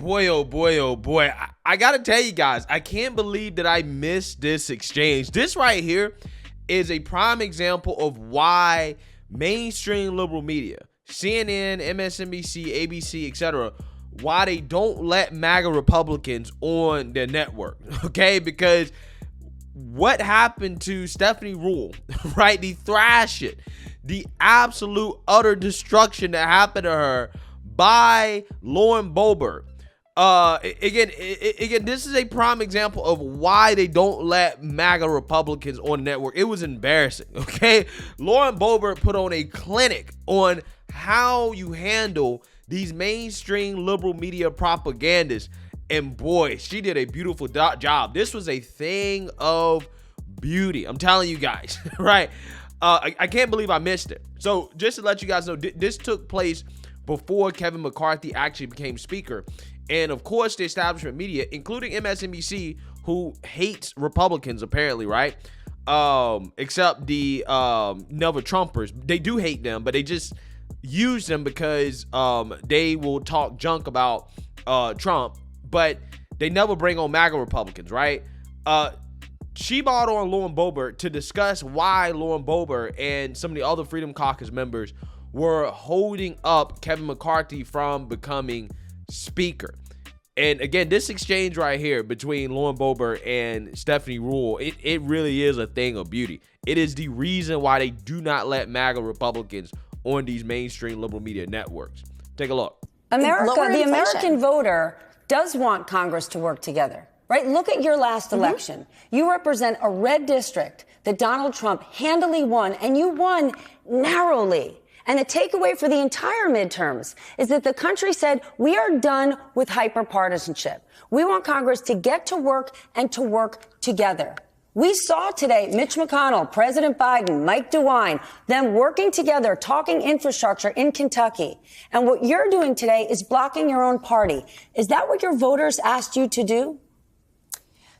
Boy, oh boy, oh boy. I got to tell you guys, I can't believe that I missed this exchange. This right here is a prime example of why mainstream liberal media, CNN, MSNBC, ABC, etc., why they don't let MAGA Republicans on their network, okay? Because what happened to Stephanie Ruhle, right? The thrash it, the absolute utter destruction that happened to her by Lauren Boebert. Again, this is a prime example of why they don't let MAGA Republicans on the network. It was embarrassing, okay? Lauren Boebert put on a clinic on how you handle these mainstream liberal media propagandists. And boy, she did a beautiful job. This was a thing of beauty. I'm telling you guys, right? I can't believe I missed it. So just to let you guys know, this took place before Kevin McCarthy actually became speaker. And of course, the establishment media, including MSNBC, who hates Republicans apparently, right? Except the Never Trumpers. They do hate them, but they just use them because they will talk junk about Trump, but they never bring on MAGA Republicans, right? She brought on Lauren Boebert to discuss why Lauren Boebert and some of the other Freedom Caucus members were holding up Kevin McCarthy from becoming speaker. And again, this exchange right here between Lauren Boebert and Stephanie Ruhle, it really is a thing of beauty. It is the reason why they do not let MAGA Republicans on these mainstream liberal media networks. Take a look. The American voter does want Congress to work together, right? Look at your last election. You represent a red district that Donald Trump handily won, and you won narrowly. And the takeaway for the entire midterms is that the country said, we are done with hyperpartisanship. We want Congress to get to work and to work together. We saw today Mitch McConnell, President Biden, Mike DeWine, them working together, talking infrastructure in Kentucky. And what you're doing today is blocking your own party. Is that what your voters asked you to do?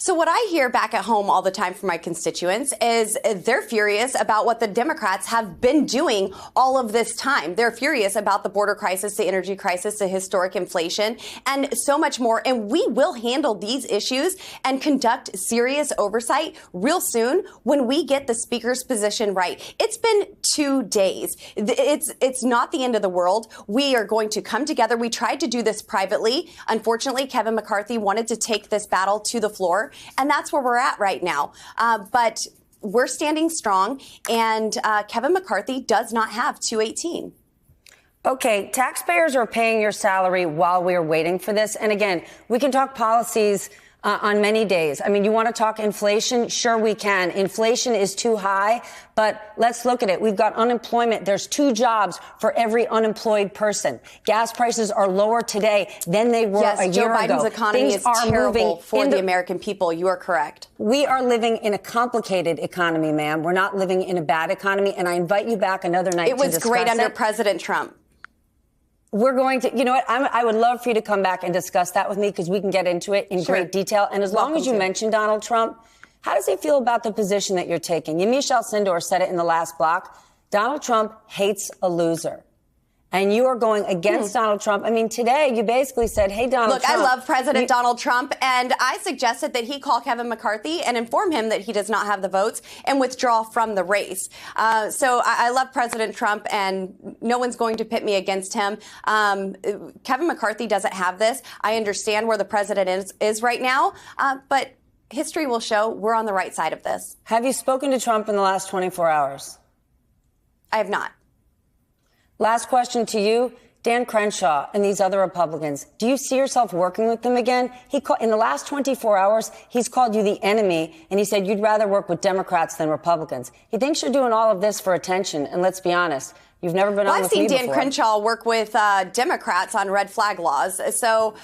So what I hear back at home all the time from my constituents is they're furious about what the Democrats have been doing all of this time. They're furious about the border crisis, the energy crisis, the historic inflation, and so much more. And we will handle these issues and conduct serious oversight real soon when we get the speaker's position right. It's been 2 days. It's not the end of the world. We are going to come together. We tried to do this privately. Unfortunately, Kevin McCarthy wanted to take this battle to the floor. And that's where we're at right now. But we're standing strong, and Kevin McCarthy does not have 218. Okay, taxpayers are paying your salary while we're waiting for this. And again, we can talk policies on many days. I mean, you want to talk inflation? Sure, we can. Inflation is too high, but let's look at it. We've got unemployment. There's 2 jobs for every unemployed person. Gas prices are lower today than they were a year ago. Joe Biden's economy is terrible for the American people. You are correct. We are living in a complicated economy, ma'am. We're not living in a bad economy, and I invite you back another night to discuss it. It was great under President Trump. We're going to, you know what, I would love for you to come back and discuss that with me because we can get into it in great detail. And as long as you mention Donald Trump, how does he feel about the position that you're taking? Yamiche Alcindor said it in the last block. Donald Trump hates a loser. And you are going against Donald Trump. I mean, today you basically said, hey, Donald Trump. Look, I love President Donald Trump, and I suggested that he call Kevin McCarthy and inform him that he does not have the votes and withdraw from the race. So I love President Trump, and no one's going to pit me against him. Kevin McCarthy doesn't have this. I understand where the president is right now, but history will show we're on the right side of this. Have you spoken to Trump in the last 24 hours? I have not. Last question to you, Dan Crenshaw and these other Republicans. Do you see yourself working with them again? In the last 24 hours, he's called you the enemy, and he said you'd rather work with Democrats than Republicans. He thinks you're doing all of this for attention, and let's be honest, you've never been on with me before. I've seen Dan Crenshaw work with Democrats on red flag laws. So,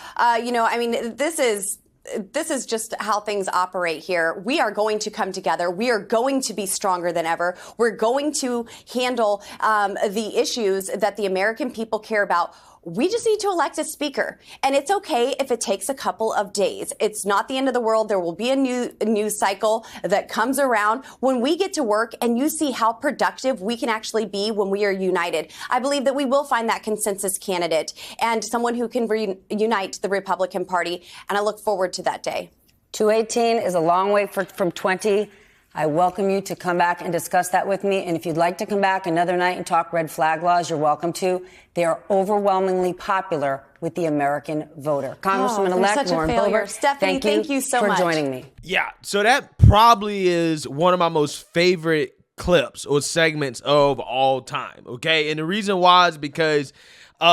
this is just how things operate here. We are going to come together. We are going to be stronger than ever. We're going to handle the issues that the American people care about We just need to elect a speaker. And it's okay if it takes a couple of days. It's not the end of the world. There will be a new news cycle that comes around when we get to work and you see how productive we can actually be when we are united. I believe that we will find that consensus candidate and someone who can reunite the Republican Party. And I look forward to that day. 218 is a long way from 20. I welcome you to come back and discuss that with me. And if you'd like to come back another night and talk red flag laws, you're welcome to. They are overwhelmingly popular with the American voter. Congresswoman-elect Lauren Boebert, Stephanie, thank you so much for joining me. Yeah, so that probably is one of my most favorite clips or segments of all time, okay? And the reason why is because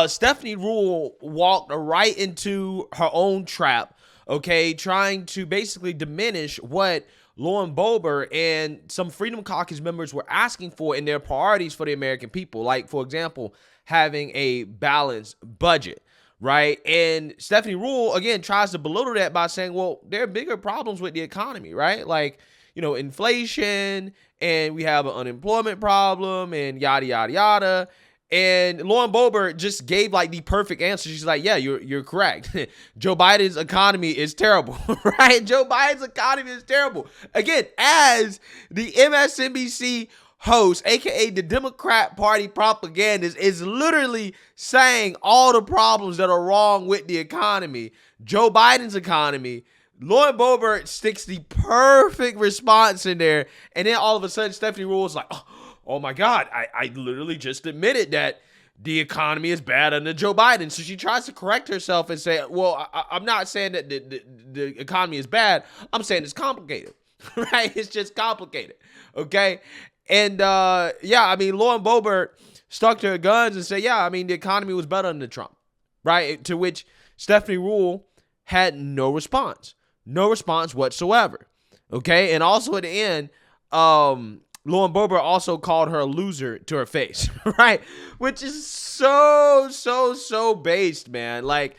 Stephanie Ruhle walked right into her own trap, okay, trying to basically diminish what Lauren Boebert and some Freedom Caucus members were asking for in their priorities for the American people. Like, for example, having a balanced budget, right? And Stephanie Ruhle, again, tries to belittle that by saying, well, there are bigger problems with the economy, right? Like, you know, inflation, and we have an unemployment problem, and yada, yada, yada. And Lauren Boebert just gave like the perfect answer. She's like, yeah, you're correct. Joe Biden's economy is terrible, right? Joe Biden's economy is terrible. Again, as the MSNBC host, aka the Democrat Party propagandist, is literally saying all the problems that are wrong with the economy, Joe Biden's economy. Lauren Boebert sticks the perfect response in there. And then all of a sudden, Stephanie Ruhle is like, oh my God, I literally just admitted that the economy is bad under Joe Biden. So she tries to correct herself and say, well, I'm not saying that the economy is bad. I'm saying it's complicated, right? It's just complicated, okay? And yeah, I mean, Lauren Boebert stuck to her guns and said, yeah, I mean, the economy was better under Trump, right? To which Stephanie Ruhle had no response whatsoever, okay? And also at the end, Lauren Boebert also called her a loser to her face, right? Which is so based, man. Like,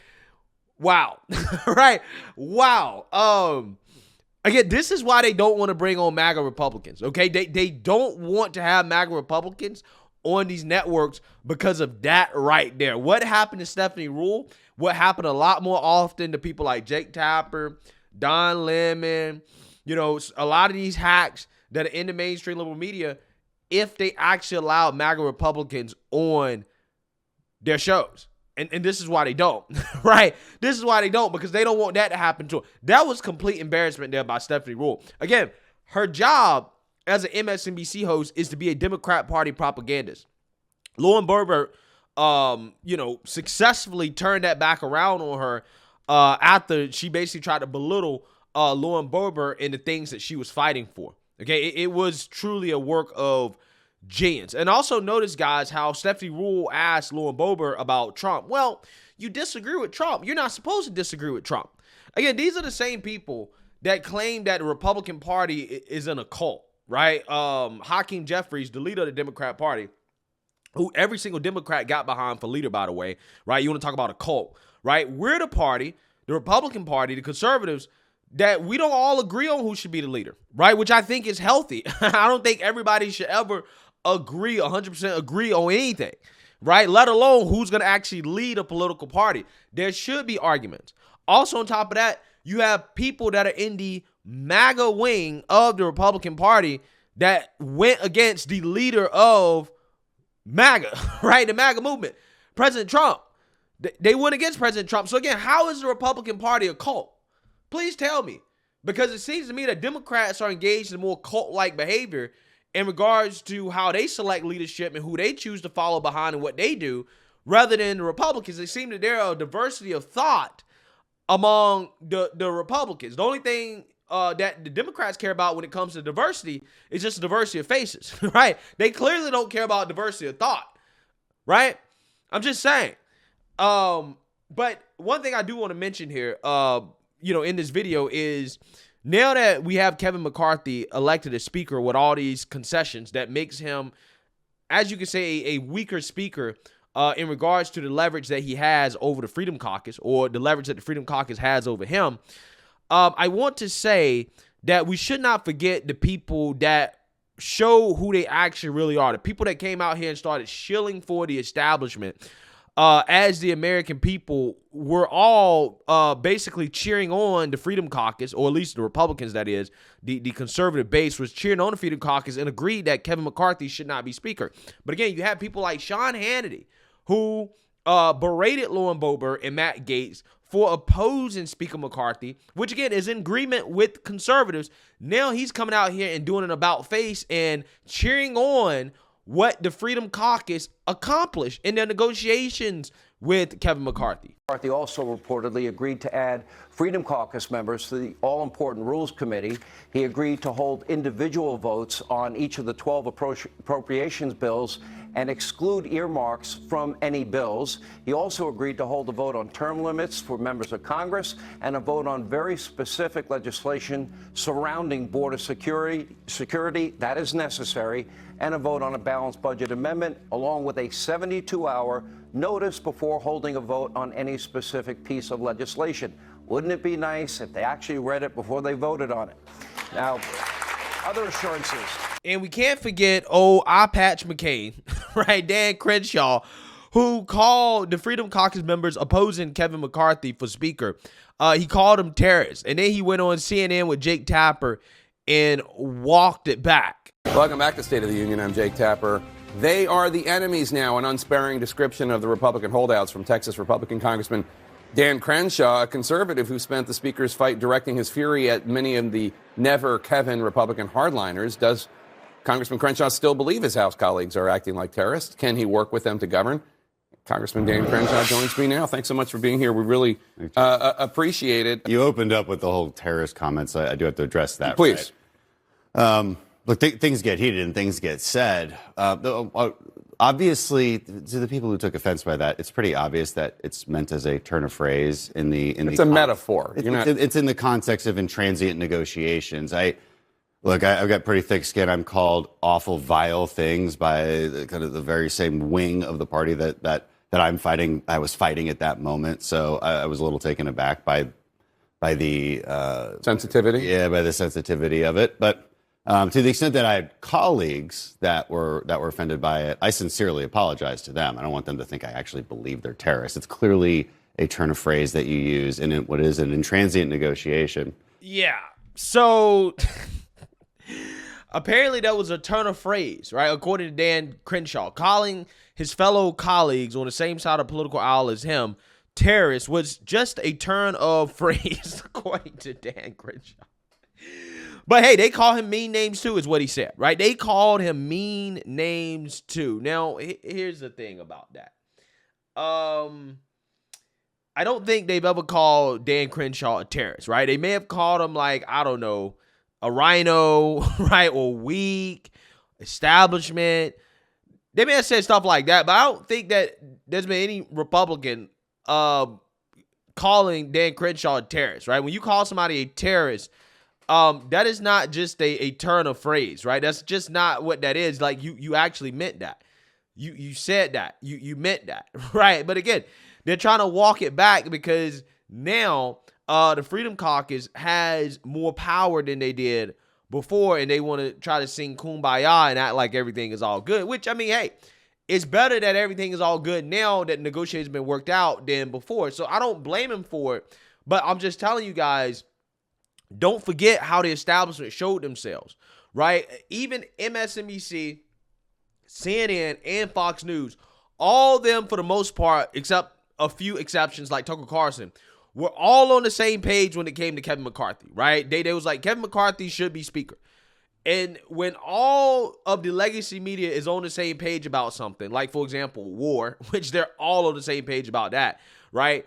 wow, right? Wow. Again, this is why they don't want to bring on MAGA Republicans, okay? They don't want to have MAGA Republicans on these networks because of that right there. What happened to Stephanie Ruhle? What happened a lot more often to people like Jake Tapper, Don Lemon, you know, a lot of these hacks that are in the mainstream liberal media, if they actually allow MAGA Republicans on their shows. And this is why they don't, right? This is why they don't, because they don't want that to happen to them. That was complete embarrassment there by Stephanie Ruhle. Again, her job as an MSNBC host is to be a Democrat Party propagandist. Lauren Boebert, you know, successfully turned that back around on her after she basically tried to belittle Lauren Boebert and the things that she was fighting for. Okay, it was truly a work of genius. And also notice, guys, how Stephanie Ruhle asked Lauren Boebert about Trump. Well, you disagree with Trump. You're not supposed to disagree with Trump. Again, these are the same people that claim that the Republican Party is in a cult, right? Hakeem Jeffries, the leader of the Democrat Party, who every single Democrat got behind for leader, by the way, right? You want to talk about a cult, right? We're the party, the Republican Party, the conservatives, that we don't all agree on who should be the leader, right? Which I think is healthy. I don't think everybody should ever agree, 100% agree on anything, right? Let alone who's going to actually lead a political party. There should be arguments. Also, on top of that, you have people that are in the MAGA wing of the Republican Party that went against the leader of MAGA, right? The MAGA movement, President Trump. They went against President Trump. So again, how is the Republican Party a cult? Please tell me, because it seems to me that Democrats are engaged in more cult-like behavior in regards to how they select leadership and who they choose to follow behind and what they do, rather than the Republicans. It seems that there are a diversity of thought among the Republicans. The only thing that the Democrats care about when it comes to diversity is just diversity of faces, right? They clearly don't care about diversity of thought, right? I'm just saying. But one thing I do want to mention here, you know, in this video is now that we have Kevin McCarthy elected as speaker with all these concessions, that makes him, as you can say, a weaker speaker in regards to the leverage that he has over the Freedom Caucus, or the leverage that the Freedom Caucus has over him. I want to say that we should not forget the people that show who they actually really are. The people that came out here and started shilling for the establishment. as the American people, were all basically cheering on the Freedom Caucus, or at least the Republicans, that is, the conservative base was cheering on the Freedom Caucus and agreed that Kevin McCarthy should not be Speaker. But again, you have people like Sean Hannity, who berated Lauren Boebert and Matt Gaetz for opposing Speaker McCarthy, which again is in agreement with conservatives. Now he's coming out here and doing an about face and cheering on what the Freedom Caucus accomplished in their negotiations with Kevin McCarthy. McCarthy also reportedly agreed to add Freedom Caucus members to the all-important Rules Committee. He agreed to hold individual votes on each of the 12 appropriations bills and exclude earmarks from any bills. He also agreed to hold a vote on term limits for members of Congress and a vote on very specific legislation surrounding border security that is necessary, and a vote on a balanced budget amendment, along with a 72-hour notice before holding a vote on any specific piece of legislation. Wouldn't it be nice if they actually read it before they voted on it? Now, other assurances. And we can't forget eye Patch McCain, right? Dan Crenshaw, who called the Freedom Caucus members opposing Kevin McCarthy for Speaker. He called them terrorists. And then he went on CNN with Jake Tapper and walked it back. Welcome back to State of the Union. I'm Jake Tapper. They are the enemies now, an unsparing description of the Republican holdouts from Texas Republican Congressman Dan Crenshaw, a conservative who spent the Speaker's fight directing his fury at many of the never Kevin Republican hardliners. Does Congressman Crenshaw still believe his House colleagues are acting like terrorists? Can he work with them to govern? Congressman Dan Crenshaw joins me now. Thanks so much for being here. We really appreciate it. You opened up with the whole terrorist comments. I do have to address that. Please. Right? Look, things get heated and things get said. Obviously, to the people who took offense by that, it's pretty obvious that it's meant as a turn of phrase It's a metaphor. It's in the context of intransient negotiations. I've got pretty thick skin. I'm called awful, vile things by kind of the very same wing of the party that I'm fighting. I was fighting at that moment, so I was a little taken aback by the sensitivity. Yeah, by the sensitivity of it, but. To the extent that I had colleagues that were offended by it, I sincerely apologize to them. I don't want them to think I actually believe they're terrorists. It's clearly a turn of phrase that you use in what is an intransient negotiation. Yeah. So apparently that was a turn of phrase, right? According to Dan Crenshaw, calling his fellow colleagues on the same side of the political aisle as him terrorists was just a turn of phrase, according to Dan Crenshaw. But hey, they call him mean names too, is what he said, right? They called him mean names too. Now, here's the thing about that. I don't think they've ever called Dan Crenshaw a terrorist, right? They may have called him like, I don't know, a rhino, right? Or weak, establishment. They may have said stuff like that, but I don't think that there's been any Republican calling Dan Crenshaw a terrorist, right? When you call somebody a terrorist, that is not just a turn of phrase, right? That's just not what that is. Like you actually meant that. You said that. You meant that, right? But again, they're trying to walk it back because now the Freedom Caucus has more power than they did before, and they want to try to sing Kumbaya and act like everything is all good. Which, I mean, hey, it's better that everything is all good now that negotiations been worked out than before. So I don't blame him for it, but I'm just telling you guys, don't forget how the establishment showed themselves, right? Even MSNBC, CNN, and Fox News, all of them for the most part, except a few exceptions like Tucker Carlson, were all on the same page when it came to Kevin McCarthy, right? They was like, Kevin McCarthy should be Speaker. And when all of the legacy media is on the same page about something, like, for example, war, which they're all on the same page about that, right?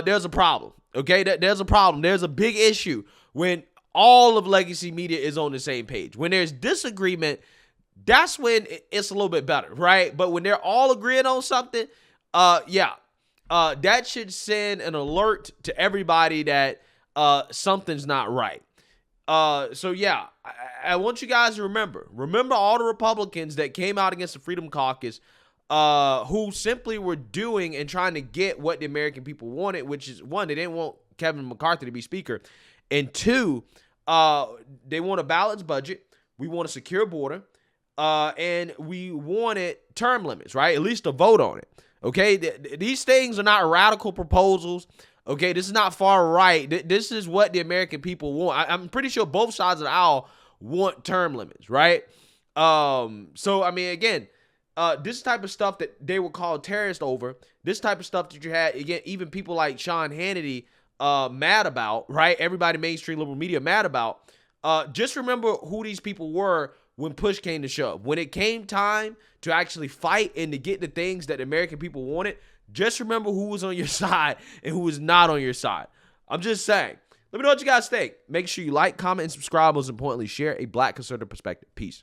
There's a problem, okay? There's a problem. There's a big issue when all of legacy media is on the same page. When there's disagreement, that's when it's a little bit better, right? But when they're all agreeing on something, that should send an alert to everybody that something's not right. So yeah, I want you guys to remember all the Republicans that came out against the Freedom Caucus, who simply were doing and trying to get what the American people wanted, which is, one, they didn't want Kevin McCarthy to be Speaker. And two, they want a balanced budget. We want a secure border. And we wanted term limits, right? At least a vote on it. Okay, these things are not radical proposals. Okay, this is not far right. This is what the American people want. I'm pretty sure both sides of the aisle want term limits, right? So I mean, again, this type of stuff that they were called terrorists over, this type of stuff that you had, again, even people like Sean Hannity mad about, right? Everybody mainstream liberal media mad about. Just remember who these people were when push came to shove. When it came time to actually fight and to get the things that the American people wanted, just remember who was on your side and who was not on your side. I'm just saying. Let me know what you guys think. Make sure you like, comment, and subscribe. Most importantly, share a Black conservative perspective. Peace.